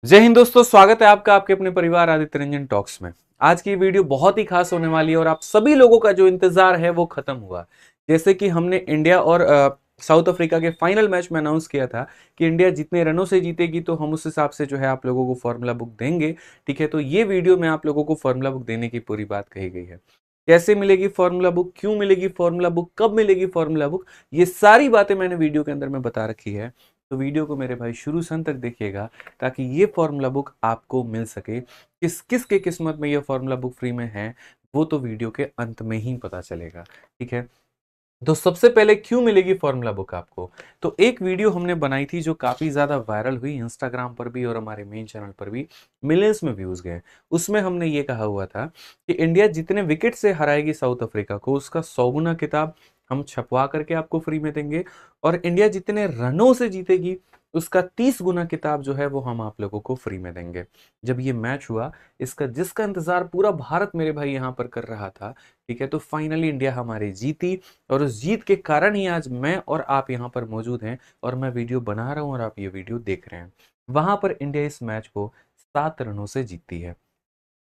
जय हिंद दोस्तों, स्वागत है आपका आपके अपने परिवार आदित्य रंजन टॉक्स में। आज की वीडियो बहुत ही खास होने वाली है और आप सभी लोगों का जो इंतजार है वो खत्म हुआ। जैसे कि हमने इंडिया और साउथ अफ्रीका के फाइनल मैच में अनाउंस किया था कि इंडिया जितने रनों से जीतेगी तो हम उस हिसाब से जो है आप लोगों को फॉर्मूला बुक देंगे। ठीक है, तो ये वीडियो में आप लोगों को फॉर्मूला बुक देने की पूरी बात कही गई है। कैसे मिलेगी फॉर्मूला बुक, क्यों मिलेगी फॉर्मूला बुक, कब मिलेगी फॉर्मूला बुक, ये सारी बातें मैंने वीडियो के अंदर में बता रखी है। तो वीडियो को मेरे भाई शुरू से अंत तक देखिएगा ताकि ये फॉर्मूला बुक आपको मिल सके। किस किस के किस्मत में ये फॉर्मूला बुक फ्री में है वो तो वीडियो के अंत में ही पता चलेगा। ठीक है, तो सबसे पहले क्यों मिलेगी फॉर्मूला बुक आपको। तो एक वीडियो हमने बनाई थी जो काफी ज्यादा वायरल हुई इंस्टाग्राम पर भी और हमारे मेन चैनल पर भी मिलियंस में व्यूज गए। उसमें हमने ये कहा हुआ था कि इंडिया जितने विकेट से हराएगी साउथ अफ्रीका को उसका 100 गुना किताब हम छपवा करके आपको फ्री में देंगे, और इंडिया जितने रनों से जीतेगी उसका 30 गुना किताब जो है वो हम आप लोगों को फ्री में देंगे। जब ये मैच हुआ, इसका जिसका इंतजार पूरा भारत मेरे भाई यहाँ पर कर रहा था, ठीक है, तो फाइनली इंडिया हमारी जीती। और उस जीत के कारण ही आज मैं और आप यहाँ पर मौजूद हैं और मैं वीडियो बना रहा हूँ और आप ये वीडियो देख रहे हैं। वहां पर इंडिया इस मैच को 7 रनों से जीतती है।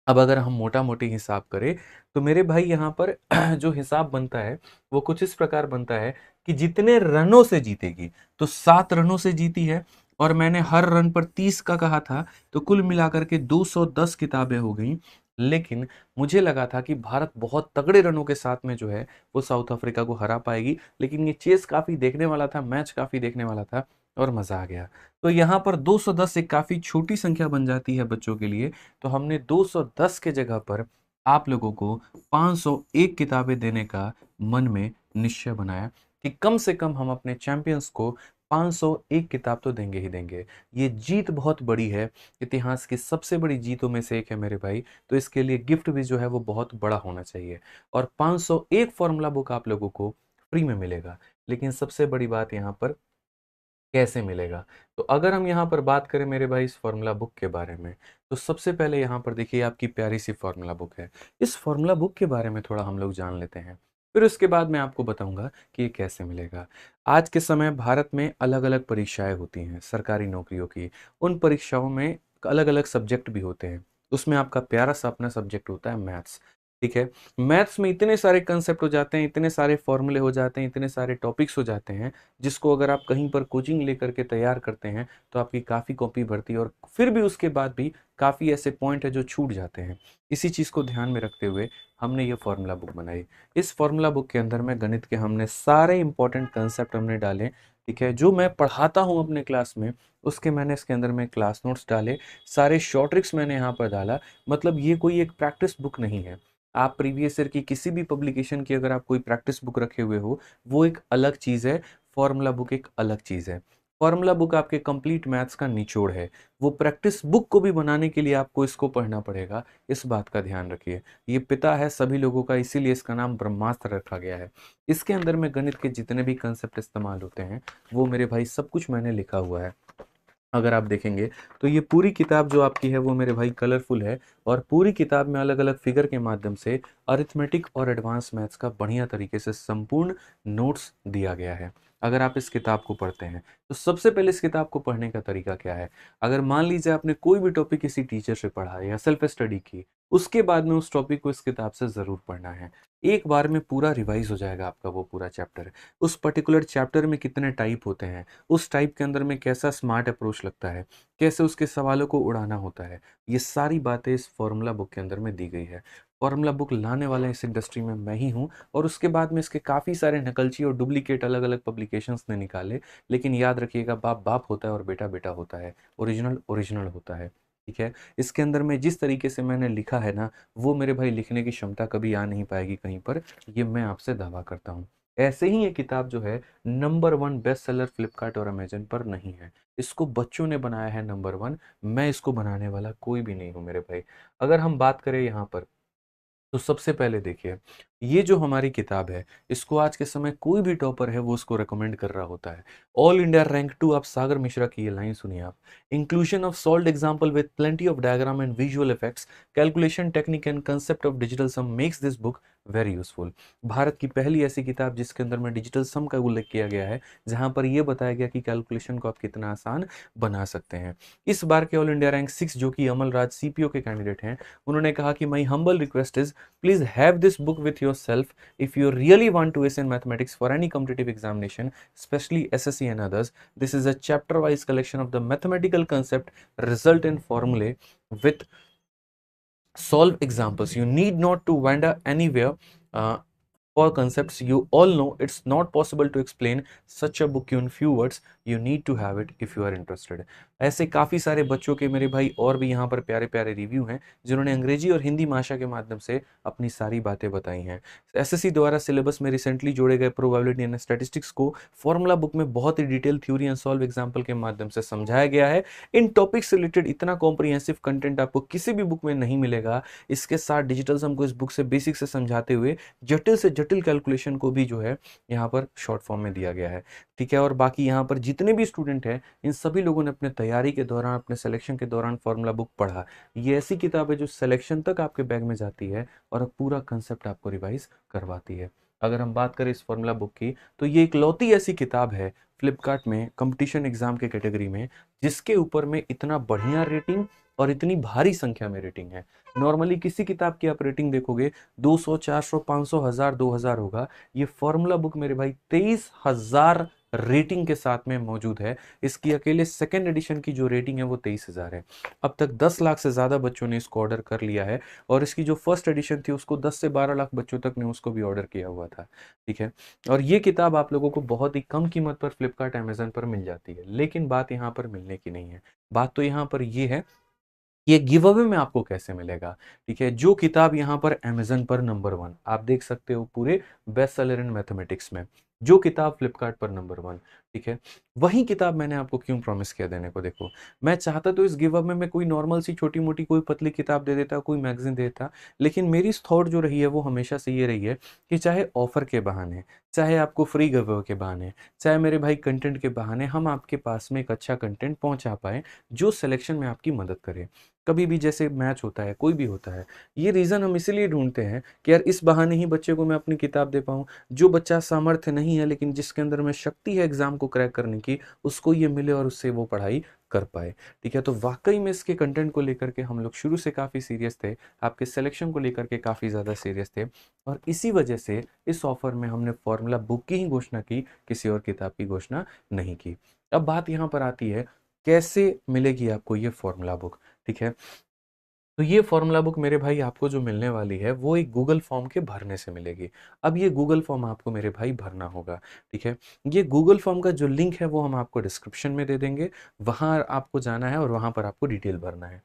अब अगर हम मोटा मोटी हिसाब करें तो मेरे भाई यहाँ पर जो हिसाब बनता है वो कुछ इस प्रकार बनता है कि जितने रनों से जीतेगी, तो 7 रनों से जीती है। और मैंने हर रन पर 30 का कहा था, तो कुल मिलाकर के 210 किताबें हो गई। लेकिन मुझे लगा था कि भारत बहुत तगड़े रनों के साथ में जो है वो साउथ अफ्रीका को हरा पाएगी, लेकिन ये चेस काफी देखने वाला था, मैच काफी देखने वाला था और मजा आ गया। तो यहाँ पर 210 एक काफी छोटी संख्या बन जाती है बच्चों के लिए। तो हमने 210 के जगह पर आप लोगों को 501 किताबें देने का मन में निश्चय बनाया कि कम से कम हम अपने चैंपियंस को 501 किताब तो देंगे ही देंगे। ये जीत बहुत बड़ी है, इतिहास की सबसे बड़ी जीतों में से एक है मेरे भाई। तो इसके लिए गिफ्ट भी जो है वो बहुत बड़ा होना चाहिए। और 501 फॉर्मूला बुक आप लोगों को फ्री में मिलेगा। लेकिन सबसे बड़ी बात यहाँ पर कैसे मिलेगा। तो अगर हम यहाँ पर बात करें मेरे भाई इस फॉर्मूला बुक के बारे में, तो सबसे पहले यहाँ पर देखिए आपकी प्यारी सी फॉर्मूला बुक है। इस फॉर्मूला बुक के बारे में थोड़ा हम लोग जान लेते हैं, फिर उसके बाद मैं आपको बताऊंगा कि ये कैसे मिलेगा। आज के समय भारत में अलग अलग परीक्षाएं होती हैं सरकारी नौकरियों की। उन परीक्षाओं में अलग अलग सब्जेक्ट भी होते हैं। उसमें आपका प्यारा सा अपना सब्जेक्ट होता है मैथ्स। ठीक है, मैथ्स में इतने सारे कंसेप्ट हो जाते हैं, इतने सारे फॉर्मूले हो जाते हैं, इतने सारे टॉपिक्स हो जाते हैं, जिसको अगर आप कहीं पर कोचिंग लेकर के तैयार करते हैं तो आपकी काफ़ी कॉपी भरती है और फिर भी उसके बाद भी काफ़ी ऐसे पॉइंट है जो छूट जाते हैं। इसी चीज़ को ध्यान में रखते हुए हमने ये फॉर्मूला बुक बनाई। इस फॉर्मूला बुक के अंदर में गणित के हमने सारे इंपॉर्टेंट कंसेप्ट हमने डाले। ठीक है, जो मैं पढ़ाता हूँ अपने क्लास में उसके मैंने इसके अंदर में क्लास नोट्स डाले, सारे शॉर्ट ट्रिक्स मैंने यहाँ पर डाला। मतलब ये कोई एक प्रैक्टिस बुक नहीं है। आप प्रीवियस ईयर की किसी भी पब्लिकेशन की अगर आप कोई प्रैक्टिस बुक रखे हुए हो वो एक अलग चीज़ है, फॉर्मूला बुक एक अलग चीज़ है। फॉर्मूला बुक आपके कंप्लीट मैथ्स का निचोड़ है। वो प्रैक्टिस बुक को भी बनाने के लिए आपको इसको पढ़ना पड़ेगा, इस बात का ध्यान रखिए। ये पिता है सभी लोगों का, इसीलिए इसका नाम ब्रह्मास्त्र रखा गया है। इसके अंदर में गणित के जितने भी कंसेप्ट इस्तेमाल होते हैं वो मेरे भाई सब कुछ मैंने लिखा हुआ है। अगर आप देखेंगे तो ये पूरी किताब जो आपकी है वो मेरे भाई कलरफुल है, और पूरी किताब में अलग अलग फिगर के माध्यम से अरिथमेटिक और एडवांस मैथ्स का बढ़िया तरीके से संपूर्ण नोट्स दिया गया है। अगर आप इस किताब को पढ़ते हैं तो सबसे पहले इस किताब को पढ़ने का तरीका क्या है। अगर मान लीजिए आपने कोई भी टॉपिक किसी टीचर से पढ़ा है या सेल्फ स्टडी की, उसके बाद में उस टॉपिक को इस किताब से ज़रूर पढ़ना है। एक बार में पूरा रिवाइज हो जाएगा आपका वो पूरा चैप्टर। उस पर्टिकुलर चैप्टर में कितने टाइप होते हैं, उस टाइप के अंदर में कैसा स्मार्ट अप्रोच लगता है, कैसे उसके सवालों को उड़ाना होता है, ये सारी बातें इस फॉर्मूला बुक के अंदर में दी गई है। फॉर्मूला बुक लाने वाला इस इंडस्ट्री में मैं ही हूँ, और उसके बाद में इसके काफ़ी सारे नकलची और डुप्लीकेट अलग अलग पब्लिकेशंस ने निकाले। लेकिन याद रखिएगा, बाप बाप होता है और बेटा बेटा होता है, ओरिजिनल ओरिजिनल होता है। ठीक है, इसके अंदर में जिस तरीके से मैंने लिखा है ना, वो मेरे भाई लिखने की क्षमता कभी आ नहीं पाएगी कहीं पर, ये मैं आपसे दावा करता हूँ। ऐसे ही ये किताब जो है नंबर 1 बेस्ट सेलर फ्लिपकार्ट और अमेजन पर नहीं है। इसको बच्चों ने बनाया है नंबर 1। मैं इसको बनाने वाला कोई भी नहीं हूँ मेरे भाई। अगर हम बात करें यहाँ पर तो सबसे पहले देखिए, ये जो हमारी किताब है, इसको आज के समय कोई भी टॉपर है वो उसको रिकमेंड कर रहा होता है। ऑल इंडिया रैंक 2, आप सागर मिश्रा की ये लाइन सुनिए आप। Inclusion of solved example with plenty of diagram and visual effects, calculation technique and concept of digital sum makes this book very useful. Bharat की पहली ऐसी किताब जिसके अंदर में डिजिटल सम का उल्लेख किया गया है, जहां पर यह बताया गया कि कैलकुलेशन को आप कितना आसान बना सकते हैं। इस बार के ऑल इंडिया रैंक 6 जो कि अमल राज सीपीओ के कैंडिडेट हैं, उन्होंने कहा कि my humble request is please have this book with your self if you really want to ace in mathematics for any competitive examination, especially SSC and others. This is a chapter wise collection of the mathematical concept, result and formulae with solve examples. You need not to wander anywhere for concepts you all know. It's not possible to explain such a book in few words. You need to have it if you are interested. ऐसे काफ़ी सारे बच्चों के मेरे भाई और भी यहाँ पर प्यारे प्यारे रिव्यू हैं जिन्होंने अंग्रेजी और हिंदी भाषा के माध्यम से अपनी सारी बातें बताई हैं। एसएससी द्वारा सिलेबस में रिसेंटली जोड़े गए प्रोबेबिलिटी एंड स्टैटिस्टिक्स को फॉर्मूला बुक में बहुत ही detail theory and solve example के माध्यम से समझाया गया है। इन टॉपिक से रिलेटेड इतना कॉम्प्रिहेंसिव कंटेंट आपको किसी भी बुक में नहीं मिलेगा। इसके साथ डिजिटल सम को इस बुक से बेसिक से समझाते हुए जटिल से जटिल कैलकुलेशन को भी जो है यहाँ पर शॉर्ट फॉर्म में दिया गया है। ठीक है, और बाकी यहाँ पर जितने भी स्टूडेंट हैं इन सभी लोगों ने अपने तैयारी के दौरान, अपने सिलेक्शन के दौरान फॉर्मूला बुक पढ़ा। ये ऐसी किताब है जो सिलेक्शन तक आपके बैग में जाती है और पूरा कंसेप्ट आपको रिवाइज करवाती है। अगर हम बात करें इस फॉर्मूला बुक की, तो ये इकलौती ऐसी किताब है फ्लिपकार्ट में कंपटीशन एग्जाम के कैटेगरी में जिसके ऊपर में इतना बढ़िया रेटिंग और इतनी भारी संख्या में रेटिंग है। नॉर्मली किसी किताब की आप रेटिंग देखोगे 200, 400, 500, 1000, 2000 होगा। ये फॉर्मूला बुक मेरे भाई 23,000 रेटिंग के साथ में मौजूद है। इसकी अकेले सेकेंड एडिशन की जो रेटिंग है वो 23,000 है। अब तक 10 लाख से ज़्यादा बच्चों ने इसको ऑर्डर कर लिया है और इसकी जो फर्स्ट एडिशन थी उसको 10 से 12 लाख बच्चों तक ने उसको भी ऑर्डर किया हुआ था। ठीक है, और ये किताब आप लोगों को बहुत ही कम कीमत पर फ्लिपकार्ट, अमेजन पर मिल जाती है। लेकिन बात यहाँ पर मिलने की नहीं है, बात तो यहाँ पर ये है ये गिव अवे में आपको कैसे मिलेगा। ठीक है, जो किताब यहाँ पर अमेजन पर नंबर 1 आप देख सकते हो पूरे बेस्ट सेलर इन मैथमेटिक्स में, जो किताब फ्लिपकार्ट पर नंबर 1, ठीक है, वही किताब मैंने आपको क्यों प्रॉमिस किया देने को। देखो, मैं चाहता तो इस गिव अवे में कोई नॉर्मल सी छोटी मोटी कोई पतली किताब दे देता, कोई मैगजीन दे देता, लेकिन मेरी थॉट जो रही है वो हमेशा से ये रही है कि चाहे ऑफर के बहाने, चाहे आपको फ्री गिव अवे के बहाने, चाहे मेरे भाई कंटेंट के बहाने हम आपके पास में एक अच्छा कंटेंट पहुंचा पाए जो सिलेक्शन में आपकी मदद करे। कभी भी जैसे मैच होता है, कोई भी होता है, ये रीज़न हम इसीलिए ढूंढते हैं कि यार इस बहाने ही बच्चे को मैं अपनी किताब दे पाऊँ। जो बच्चा सामर्थ्य नहीं है लेकिन जिसके अंदर में शक्ति है एग्जाम को क्रैक करने की, उसको ये मिले और उससे वो पढ़ाई कर पाए। ठीक है, तो वाकई में इसके कंटेंट को लेकर के हम लोग शुरू से काफ़ी सीरियस थे, आपके सिलेक्शन को लेकर के काफ़ी ज़्यादा सीरियस थे, और इसी वजह से इस ऑफर में हमने फॉर्मूला बुक की ही घोषणा की, किसी और किताब की घोषणा नहीं की। अब बात यहाँ पर आती है कैसे मिलेगी आपको ये फॉर्मूला बुक। ठीक है, तो ये फॉर्मूला बुक मेरे भाई आपको जो मिलने वाली है वो एक गूगल फॉर्म के भरने से मिलेगी। अब ये गूगल फॉर्म आपको मेरे भाई भरना होगा। ठीक है, ये गूगल फॉर्म का जो लिंक है वो हम आपको डिस्क्रिप्शन में दे देंगे, वहाँ आपको जाना है और वहाँ पर आपको डिटेल भरना है।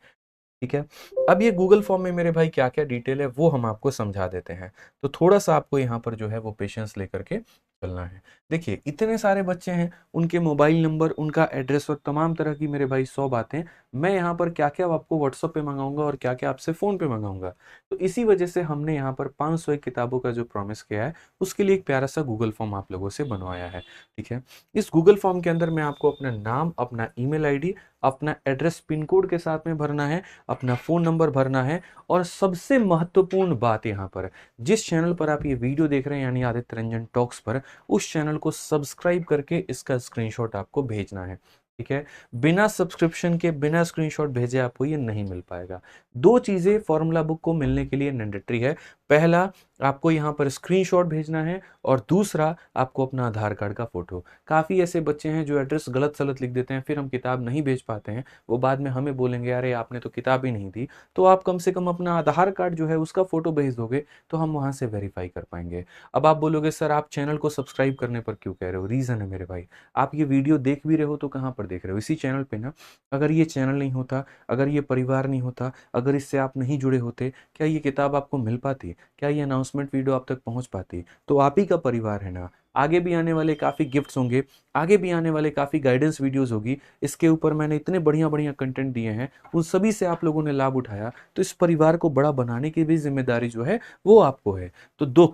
ठीक है, अब ये गूगल फॉर्म में मेरे भाई क्या क्या डिटेल है वो हम आपको समझा देते हैं, तो थोड़ा सा आपको यहाँ पर जो है वो पेशेंस लेकर के चलना है। देखिए, इतने सारे बच्चे हैं, उनके मोबाइल नंबर, उनका एड्रेस और तमाम तरह की मेरे भाई 100 बातें, मैं यहाँ पर क्या क्या आपको व्हाट्सएप पे मंगाऊंगा और क्या क्या आपसे फ़ोन पे मंगाऊंगा। तो इसी वजह से हमने यहाँ पर 501 किताबों का जो प्रॉमिस किया है उसके लिए एक प्यारा सा गूगल फॉर्म आप लोगों से बनवाया है। ठीक है, इस गूगल फॉर्म के अंदर मैं आपको अपना नाम, अपना ईमेल आईडी, अपना एड्रेस पिन कोड के साथ में भरना है, अपना फ़ोन नंबर भरना है, और सबसे महत्वपूर्ण बात यहाँ पर, जिस चैनल पर आप ये वीडियो देख रहे हैं यानी आदित्य रंजन टॉक्स पर, उस चैनल को सब्सक्राइब करके इसका स्क्रीनशॉट आपको भेजना है। ठीक है, बिना सब्सक्रिप्शन के, बिना स्क्रीनशॉट भेजे आपको ये नहीं मिल पाएगा। दो चीज़ें फॉर्मूला बुक को मिलने के लिए मैंडेटरी है। पहला, आपको यहाँ पर स्क्रीनशॉट भेजना है, और दूसरा आपको अपना आधार कार्ड का फोटो। काफ़ी ऐसे बच्चे हैं जो एड्रेस गलत सलत लिख देते हैं, फिर हम किताब नहीं भेज पाते हैं, वो बाद में हमें बोलेंगे अरे आपने तो किताब ही नहीं दी। तो आप कम से कम अपना आधार कार्ड जो है उसका फोटो भेज दोगे तो हम वहाँ से वेरीफाई कर पाएंगे। अब आप बोलोगे सर आप चैनल को सब्सक्राइब करने पर क्यों कह रहे हो? रीज़न है मेरे भाई, आप ये वीडियो देख भी रहे हो तो कहाँ पर देख रहे हो? इसी चैनल पे ना। अगर ये चैनल नहीं होता, अगर ये परिवार नहीं होता, अगर इससे आप नहीं जुड़े होते, क्या ये किताब आपको मिल पाती? क्या ये अनाउंसमेंट वीडियो आप तक पहुंच पाती? तो आप ही का परिवार है ना। आगे भी आने वाले काफ़ी गिफ्ट्स होंगे, आगे भी आने वाले काफ़ी गाइडेंस वीडियोस होगी, इसके ऊपर मैंने इतने बढ़िया बढ़िया कंटेंट दिए हैं, उन सभी से आप लोगों ने लाभ उठाया, तो इस परिवार को बड़ा बनाने की भी जिम्मेदारी जो है वो आपको है। तो दो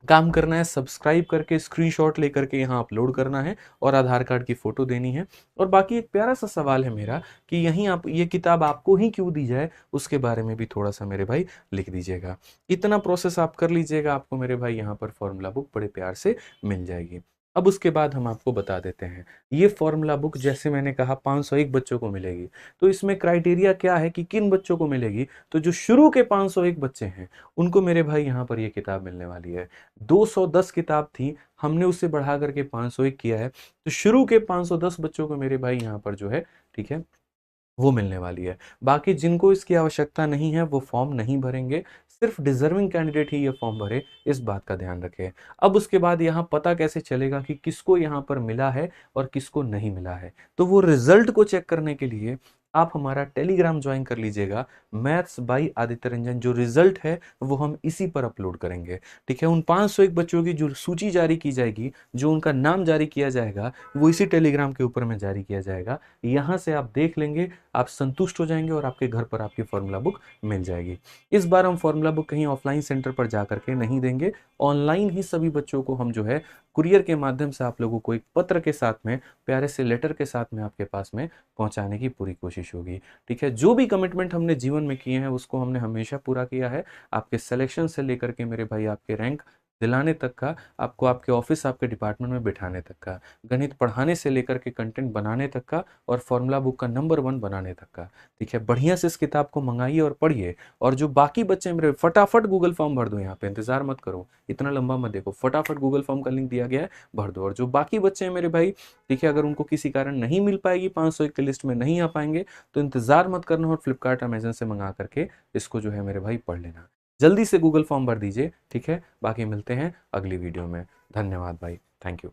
काम करना है, सब्सक्राइब करके स्क्रीनशॉट लेकर के यहाँ अपलोड करना है और आधार कार्ड की फ़ोटो देनी है। और बाकी एक प्यारा सा सवाल है मेरा कि यहीं आप ये किताब आपको ही क्यों दी जाए, उसके बारे में भी थोड़ा-सा मेरे भाई लिख दीजिएगा। इतना प्रोसेस आप कर लीजिएगा, आपको मेरे भाई यहाँ पर फ़ॉर्मूला बुक बड़े प्यार से मिल जाएगी। अब उसके बाद हम आपको बता देते हैं, ये फ़ॉर्मूला बुक जैसे मैंने कहा 501 बच्चों को मिलेगी। तो इसमें क्राइटेरिया क्या है कि किन बच्चों को मिलेगी? तो जो शुरू के 501 बच्चे हैं, उनको मेरे भाई यहाँ पर ये किताब मिलने वाली है। 210 किताब थी, हमने उसे बढ़ा करके 501 किया है। तो शुरू के 510 बच्चों को मेरे भाई यहाँ पर जो है, ठीक है, वो मिलने वाली है। बाकी जिनको इसकी आवश्यकता नहीं है, वो फॉर्म नहीं भरेंगे। सिर्फ डिज़र्विंग कैंडिडेट ही ये फॉर्म भरे, इस बात का ध्यान रखें। अब उसके बाद यहाँ पता कैसे चलेगा कि किसको यहाँ पर मिला है और किसको नहीं मिला है? तो वो रिज़ल्ट को चेक करने के लिए आप हमारा टेलीग्राम जॉइन कर लीजिएगा। मैथ्स बाय आदित्य रंजन, जो रिज़ल्ट है, वो हम इसी पर अपलोड करेंगे। ठीक है? उन 501 बच्चों की जो सूची जारी की जाएगी, जो उनका नाम जारी किया जाएगा, वो इसी टेलीग्राम के ऊपर में जारी किया जाएगा। यहाँ से आप देख लेंगे, आप संतुष्ट हो जाएंगे और आपके घर पर आपकी फॉर्मूला बुक मिल जाएगी। इस बार हम फॉर्मूला बुक कहीं ऑफलाइन सेंटर पर जा करके नहीं देंगे, ऑनलाइन ही सभी बच्चों को हम जो है कुरियर के माध्यम से आप लोगों को एक पत्र के साथ में, प्यारे से लेटर के साथ में आपके पास में पहुंचाने की पूरी कोशिश होगी। ठीक है? जो भी कमिटमेंट हमने जीवन में किए हैं उसको हमने हमेशा पूरा किया है। आपके सिलेक्शन से लेकर के मेरे भाई आपके रैंक दिलाने तक का, आपको आपके ऑफिस, आपके डिपार्टमेंट में बिठाने तक का, गणित पढ़ाने से लेकर के कंटेंट बनाने तक का और फॉर्मूला बुक का नंबर 1 बनाने तक का। ठीक है? बढ़िया से इस किताब को मंगाइए और पढ़िए। और जो बाकी बच्चे मेरे, फटाफट गूगल फॉर्म भर दो, यहाँ पे इंतजार मत करो, इतना लंबा मत देखो, फटाफट गूगल फॉर्म का लिंक दिया गया है, भर दो। और जो बाकी बच्चे हैं मेरे भाई, ठीक है, अगर उनको किसी कारण नहीं मिल पाएगी, 501 की लिस्ट में नहीं आ पाएंगे, तो इंतजार मत करना और फ्लिपकार्ट अमेजन से मंगा करके इसको जो है मेरे भाई पढ़ लेना। जल्दी से गूगल फॉर्म भर दीजिए। ठीक है? बाकी मिलते हैं अगली वीडियो में। धन्यवाद भाई, थैंक यू।